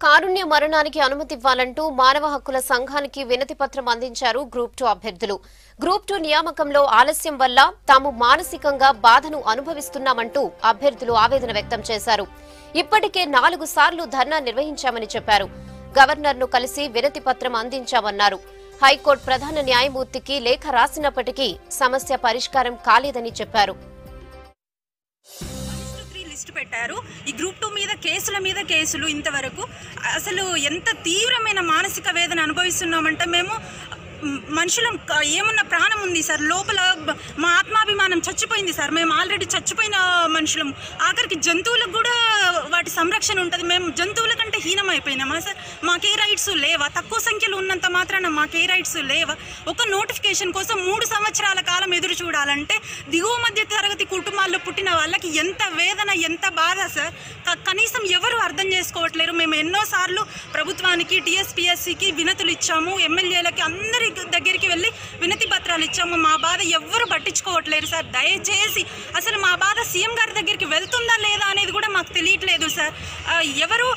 కారుణ్య మరణానికి అనుమతి ఇవ్వాలంటూ మానవ హక్కుల సంఘానికి వినతి పత్రం అందించారు గ్రూప్ 2 అభ్యర్థులు. గ్రూప్ 2 నియామకంలో ఆలస్యం వల్ల తాము మానసికంగా బాధను అనుభవిస్తున్నామంటూ అభ్యర్థులు ఆవేదన వ్యక్తం చేశారు. ఇప్పటికే 4 సార్లు ధర్నా నిర్వహించామని చెప్పారు. గవర్నర్ను కలిసి వినతి పత్రం అందించామన్నారు. హైకోర్టు ప్రధాన న్యాయమూర్తికి లేఖ రాసినప్పటికీ సమస్య పరిష్కారం కాలేదని చెప్పారు. పెట్టారు. ఈ గ్రూప్ 2 మీద కేసులు ఇంతవరకు అసలు ఎంత తీవ్రమైన మానసిక వేదన అనుభవిస్తున్నామంటే మేము మనుషులం ఏమన్నా ప్రాణం ఉంది సార్, లోపల మా ఆత్మాభిమానం చచ్చిపోయింది సార్. మేము ఆల్రెడీ చచ్చిపోయిన మనుషులం. ఆఖరికి జంతువులకు కూడా వాటి సంరక్షణ ఉంటుంది. మేము జంతువుల కంటే హీనమైపోయినామా సార్? మాకే రైట్స్ లేవా? తక్కువ సంఖ్యలో ఉన్నంత మాత్రాన మాకే రైట్స్ లేవా? ఒక నోటిఫికేషన్ కోసం 3 సంవత్సరాల కాలం ఎదురు చూడాలంటే దిగువ మధ్య తరగతి కుటుంబాల్లో పుట్టిన వాళ్ళకి ఎంత వేదన, ఎంత బాధ సార్. కనీసం ఎవరు అర్థం చేసుకోవట్లేరు. మేము ఎన్నోసార్లు ప్రభుత్వానికి, టీఎస్పీఎస్సీకి వినతులు ఇచ్చాము, ఎమ్మెల్యేలకి అందరి దగ్గరికి వెళ్ళి వినతి పత్రాలు ఇచ్చాము. మా బాధ ఎవ్వరు పట్టించుకోవట్లేరు సార్. దయచేసి అసలు మా బాధ సీఎం గారి దగ్గరికి వెళ్తుందా లేదా అనేది కూడా మాకు తెలియట్లేదు సార్. ఎవరు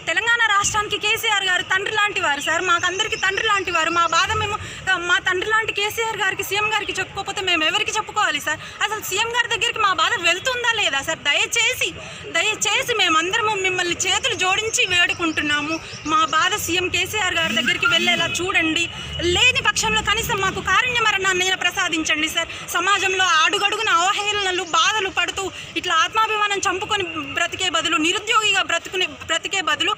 తెలంగాణ రాష్ట్రానికి కేసీఆర్ గారు తండ్రి లాంటి వారు సార్, మాకందరికి తండ్రి లాంటి వారు. మా బాధ మేము మా తండ్రి లాంటి కేసీఆర్ గారికి, సీఎం గారికి చెప్పుకోకపోతే మేము ఎవరికి చెప్పుకోవాలి సార్? అసలు సీఎం గారి దగ్గరికి మా బాధ వెళ్తుందా లేదా సార్? దయచేసి మేమందరము మిమ్మల్ని చేతులు జోడించి వేడుకుంటున్నాము. మా బాధ సీఎం కేసీఆర్ గారి దగ్గరికి వెళ్ళేలా చూడండి. లేని పక్షంలో కనీసం మాకు కారుణ్య మరణాన్ని ప్రసాదించండి సార్. సమాజంలో అడుగడుగున అవహేళనలు, బాధలు పడుతూ ఇట్లా ఆత్మాభిమానం చంపుకొని బ్రతికే బదులు, నిరుద్యోగిగా బ్రతికే బదులు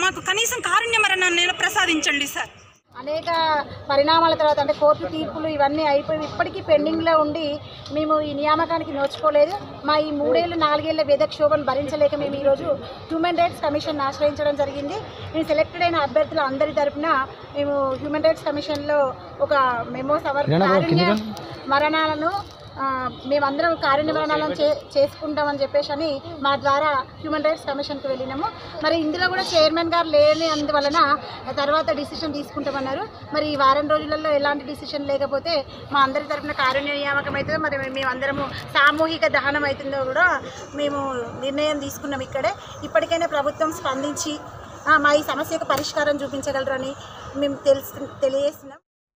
మాకు కనీసం కారుణ్య మరణాన్ని ప్రసాదించండి సార్. అనేక పరిణామాల తర్వాత అంటే కోర్టు తీర్పులు ఇవన్నీ అయిపోయి ఇప్పటికీ పెండింగ్లో ఉండి మేము ఈ నియామకానికి నోచుకోలేదు. మా ఈ 3 ఏళ్ళు 4 ఏళ్ల వేదక్షోభను భరించలేక మేము ఈరోజు హ్యూమన్ రైట్స్ కమిషన్ ఆశ్రయించడం జరిగింది. మేము సెలెక్టెడ్ అయిన అభ్యర్థుల అందరి తరఫున మేము హ్యూమన్ రైట్స్ కమిషన్లో ఒక మెమో కారుణ్య మరణాలను మేమందరం కారుణ్య మరణాలను చేసుకుంటామని చెప్పేసి అని మా ద్వారా హ్యూమన్ రైట్స్ కమిషన్కి వెళ్ళినాము. మరి ఇందులో కూడా చైర్మన్ గారు లేని అందువలన తర్వాత డిసిషన్ తీసుకుంటామన్నారు. మరి ఈ వారం రోజులలో ఎలాంటి డిసిషన్ లేకపోతే మా అందరి తరఫున కారుణ్య నియామకం అవుతుందో, మరి మేమందరము సామూహిక దహనం అవుతుందో కూడా మేము నిర్ణయం తీసుకున్నాం ఇక్కడే. ఇప్పటికైనా ప్రభుత్వం స్పందించి మా ఈ సమస్యకు పరిష్కారం చూపించగలరని మేము తెలియజేస్తున్నాం.